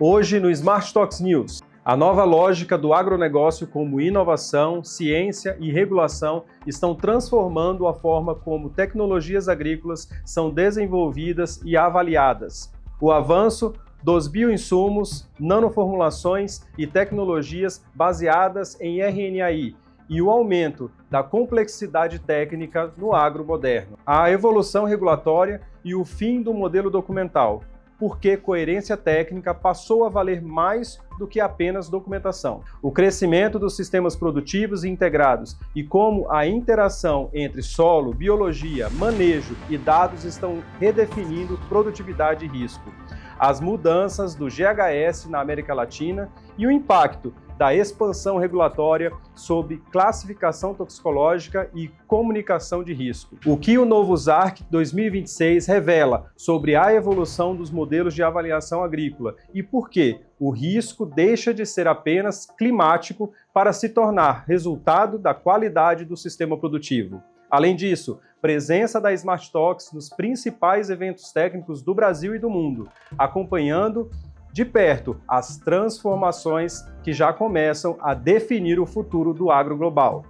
Hoje no Smart Talks News, a nova lógica do agronegócio como inovação, ciência e regulação estão transformando a forma como tecnologias agrícolas são desenvolvidas e avaliadas. O avanço dos bioinsumos, nanoformulações e tecnologias baseadas em RNAi e o aumento da complexidade técnica no agro moderno. A evolução regulatória e o fim do modelo documental, porque coerência técnica passou a valer mais do que apenas documentação. O crescimento dos sistemas produtivos e integrados e como a interação entre solo, biologia, manejo e dados estão redefinindo produtividade e risco. As mudanças do GHS na América Latina e o impacto da expansão regulatória sobre classificação toxicológica e comunicação de risco. O que o novo ZARC 2026 revela sobre a evolução dos modelos de avaliação agrícola e por que o risco deixa de ser apenas climático para se tornar resultado da qualidade do sistema produtivo. Além disso, presença da Smart Talks nos principais eventos técnicos do Brasil e do mundo, acompanhando de perto as transformações que já começam a definir o futuro do agro global.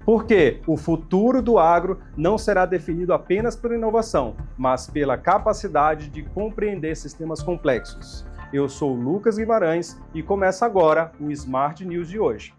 Porque o futuro do agro não será definido apenas pela inovação, mas pela capacidade de compreender sistemas complexos. Eu sou Lucas Guimarães e começa agora o Smart News de hoje.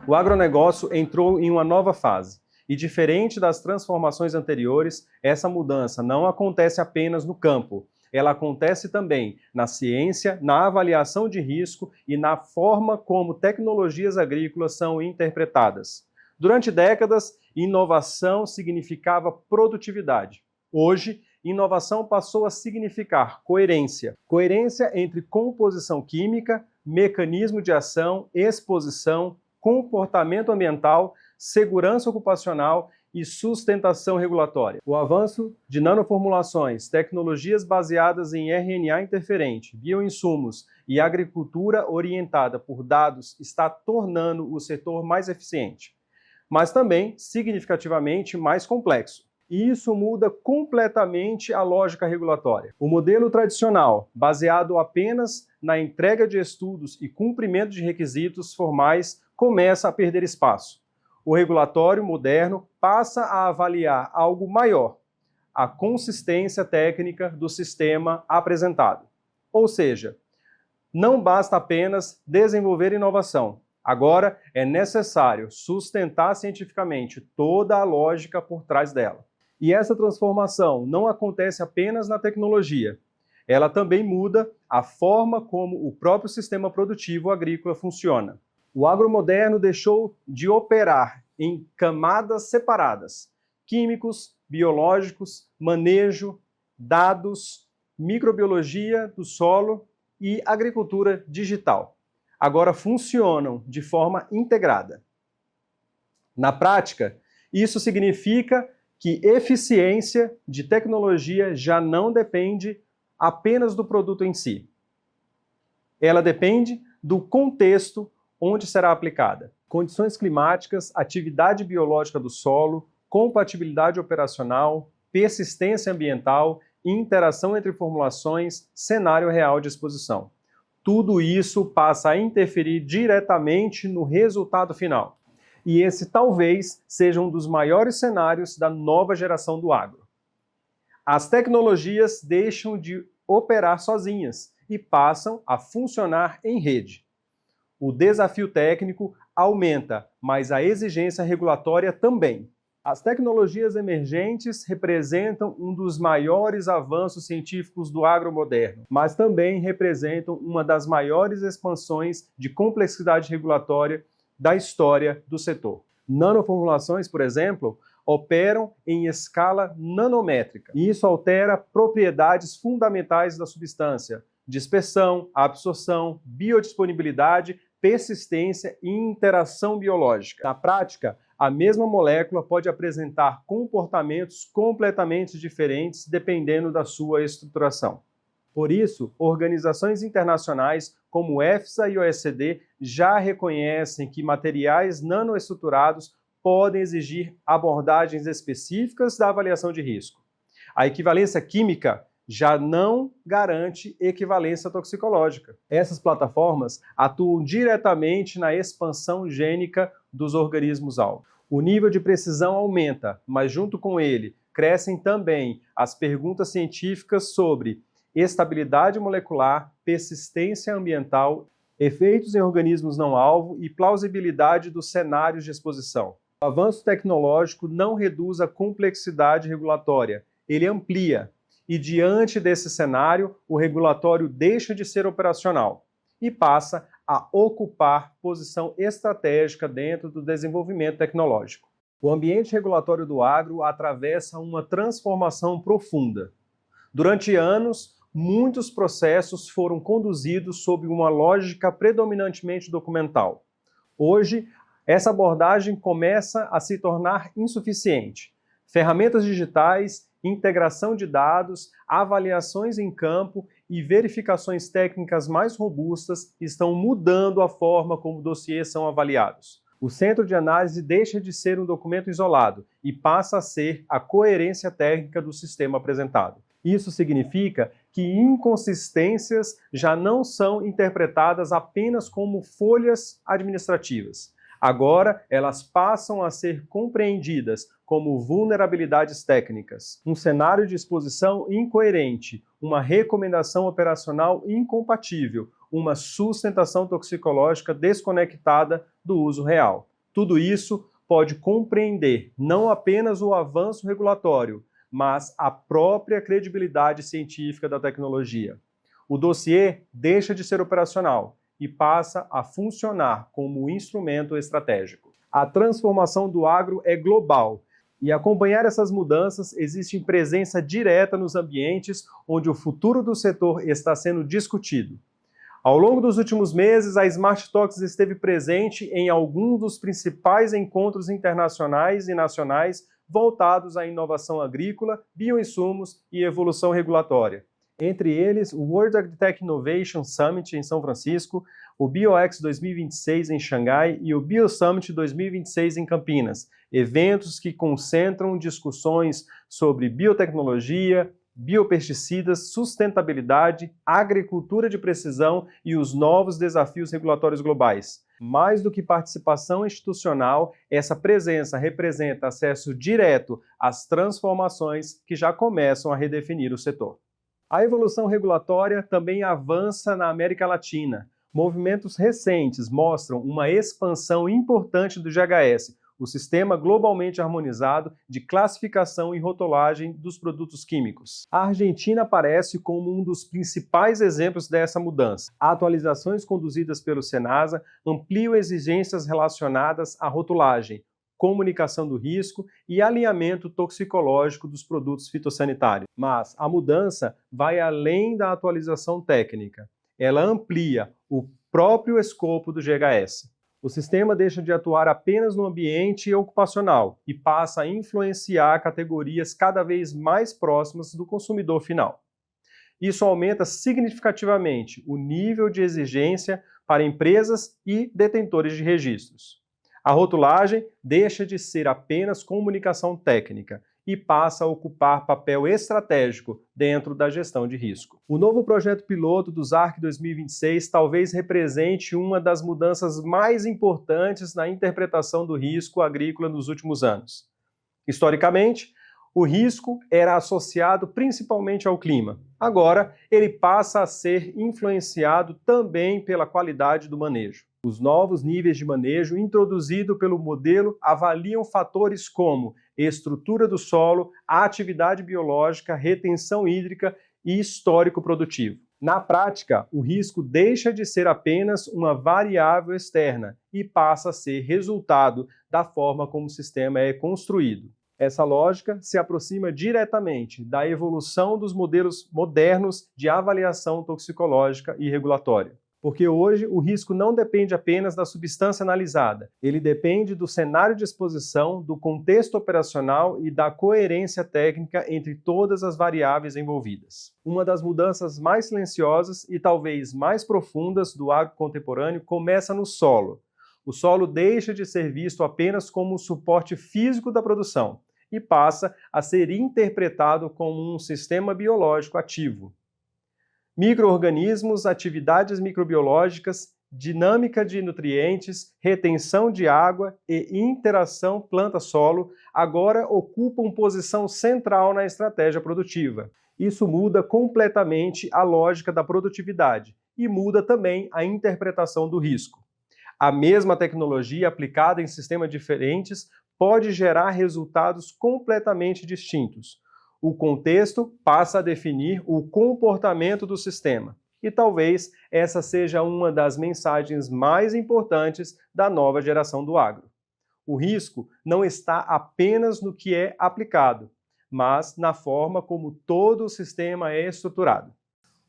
O agronegócio entrou em uma nova fase e, diferente das transformações anteriores, essa mudança não acontece apenas no campo. Ela acontece também na ciência, na avaliação de risco e na forma como tecnologias agrícolas são interpretadas. Durante décadas, inovação significava produtividade. Hoje, inovação passou a significar coerência. Coerência entre composição química, mecanismo de ação, exposição, comportamento ambiental, segurança ocupacional e sustentação regulatória. O avanço de nanoformulações, tecnologias baseadas em RNA interferente, bioinsumos e agricultura orientada por dados está tornando o setor mais eficiente, mas também significativamente mais complexo. E isso muda completamente a lógica regulatória. O modelo tradicional, baseado apenas na entrega de estudos e cumprimento de requisitos formais, começa a perder espaço. O regulatório moderno passa a avaliar algo maior, a consistência técnica do sistema apresentado. Ou seja, não basta apenas desenvolver inovação. Agora é necessário sustentar cientificamente toda a lógica por trás dela. E essa transformação não acontece apenas na tecnologia. Ela também muda a forma como o próprio sistema produtivo agrícola funciona. O agromoderno deixou de operar em camadas separadas: químicos, biológicos, manejo, dados, microbiologia do solo e agricultura digital. Agora funcionam de forma integrada. Na prática, isso significa que eficiência de tecnologia já não depende apenas do produto em si. Ela depende do contexto onde será aplicada. Condições climáticas, atividade biológica do solo, compatibilidade operacional, persistência ambiental, interação entre formulações, cenário real de exposição. Tudo isso passa a interferir diretamente no resultado final. E esse talvez seja um dos maiores cenários da nova geração do agro. As tecnologias deixam de operar sozinhas e passam a funcionar em rede. O desafio técnico aumenta, mas a exigência regulatória também. As tecnologias emergentes representam um dos maiores avanços científicos do agro moderno, mas também representam uma das maiores expansões de complexidade regulatória da história do setor. Nanoformulações, por exemplo, operam em escala nanométrica, e isso altera propriedades fundamentais da substância: dispersão, absorção, biodisponibilidade, persistência e interação biológica. Na prática, a mesma molécula pode apresentar comportamentos completamente diferentes dependendo da sua estruturação. Por isso, organizações internacionais como o EFSA e o OECD já reconhecem que materiais nanoestruturados podem exigir abordagens específicas da avaliação de risco. A equivalência química já não garante equivalência toxicológica. Essas plataformas atuam diretamente na expansão gênica dos organismos-alvo. O nível de precisão aumenta, mas junto com ele crescem também as perguntas científicas sobre estabilidade molecular, persistência ambiental, efeitos em organismos não-alvo e plausibilidade dos cenários de exposição. O avanço tecnológico não reduz a complexidade regulatória, ele amplia. E diante desse cenário, o regulatório deixa de ser operacional e passa a ocupar posição estratégica dentro do desenvolvimento tecnológico. O ambiente regulatório do agro atravessa uma transformação profunda. Durante anos, muitos processos foram conduzidos sob uma lógica predominantemente documental. Hoje, essa abordagem começa a se tornar insuficiente. Ferramentas digitais, integração de dados, avaliações em campo e verificações técnicas mais robustas estão mudando a forma como dossiês são avaliados. O centro de análise deixa de ser um documento isolado e passa a ser a coerência técnica do sistema apresentado. Isso significa que inconsistências já não são interpretadas apenas como folhas administrativas. Agora, elas passam a ser compreendidas como vulnerabilidades técnicas, um cenário de exposição incoerente, uma recomendação operacional incompatível, uma sustentação toxicológica desconectada do uso real. Tudo isso pode compreender não apenas o avanço regulatório, mas a própria credibilidade científica da tecnologia. O dossiê deixa de ser operacional e passa a funcionar como instrumento estratégico. A transformação do agro é global e acompanhar essas mudanças existe presença direta nos ambientes onde o futuro do setor está sendo discutido. Ao longo dos últimos meses, a Smart Talks esteve presente em alguns dos principais encontros internacionais e nacionais voltados à inovação agrícola, bioinsumos e evolução regulatória. Entre eles, o World AgriTech Innovation Summit em São Francisco, o BioX 2026 em Xangai e o BioSummit 2026 em Campinas, eventos que concentram discussões sobre biotecnologia, biopesticidas, sustentabilidade, agricultura de precisão e os novos desafios regulatórios globais. Mais do que participação institucional, essa presença representa acesso direto às transformações que já começam a redefinir o setor. A evolução regulatória também avança na América Latina. Movimentos recentes mostram uma expansão importante do GHS, o Sistema Globalmente Harmonizado de Classificação e Rotulagem dos Produtos Químicos. A Argentina aparece como um dos principais exemplos dessa mudança. Atualizações conduzidas pelo Senasa ampliam exigências relacionadas à rotulagem, comunicação do risco e alinhamento toxicológico dos produtos fitossanitários. Mas a mudança vai além da atualização técnica. Ela amplia o próprio escopo do GHS. O sistema deixa de atuar apenas no ambiente ocupacional e passa a influenciar categorias cada vez mais próximas do consumidor final. Isso aumenta significativamente o nível de exigência para empresas e detentores de registros. A rotulagem deixa de ser apenas comunicação técnica e passa a ocupar papel estratégico dentro da gestão de risco. O novo projeto piloto do ZARC 2026 talvez represente uma das mudanças mais importantes na interpretação do risco agrícola nos últimos anos. Historicamente, o risco era associado principalmente ao clima. Agora, ele passa a ser influenciado também pela qualidade do manejo. Os novos níveis de manejo introduzidos pelo modelo avaliam fatores como estrutura do solo, atividade biológica, retenção hídrica e histórico produtivo. Na prática, o risco deixa de ser apenas uma variável externa e passa a ser resultado da forma como o sistema é construído. Essa lógica se aproxima diretamente da evolução dos modelos modernos de avaliação toxicológica e regulatória. Porque hoje o risco não depende apenas da substância analisada, ele depende do cenário de exposição, do contexto operacional e da coerência técnica entre todas as variáveis envolvidas. Uma das mudanças mais silenciosas e talvez mais profundas do agro contemporâneo começa no solo. O solo deixa de ser visto apenas como o suporte físico da produção e passa a ser interpretado como um sistema biológico ativo. Micro-organismos, atividades microbiológicas, dinâmica de nutrientes, retenção de água e interação planta-solo agora ocupam posição central na estratégia produtiva. Isso muda completamente a lógica da produtividade e muda também a interpretação do risco. A mesma tecnologia aplicada em sistemas diferentes pode gerar resultados completamente distintos. O contexto passa a definir o comportamento do sistema. E talvez essa seja uma das mensagens mais importantes da nova geração do agro. O risco não está apenas no que é aplicado, mas na forma como todo o sistema é estruturado.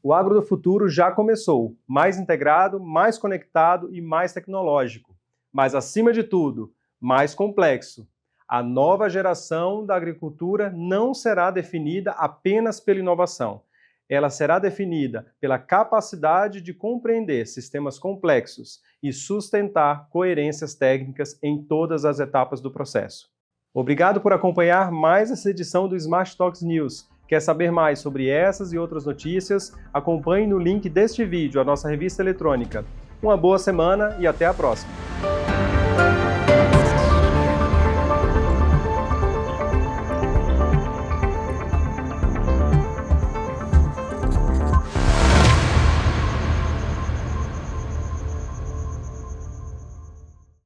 O agro do futuro já começou, mais integrado, mais conectado e mais tecnológico. Mas, acima de tudo, mais complexo. A nova geração da agricultura não será definida apenas pela inovação. Ela será definida pela capacidade de compreender sistemas complexos e sustentar coerências técnicas em todas as etapas do processo. Obrigado por acompanhar mais essa edição do Smart Talks News. Quer saber mais sobre essas e outras notícias? Acompanhe no link deste vídeo a nossa revista eletrônica. Uma boa semana e até a próxima!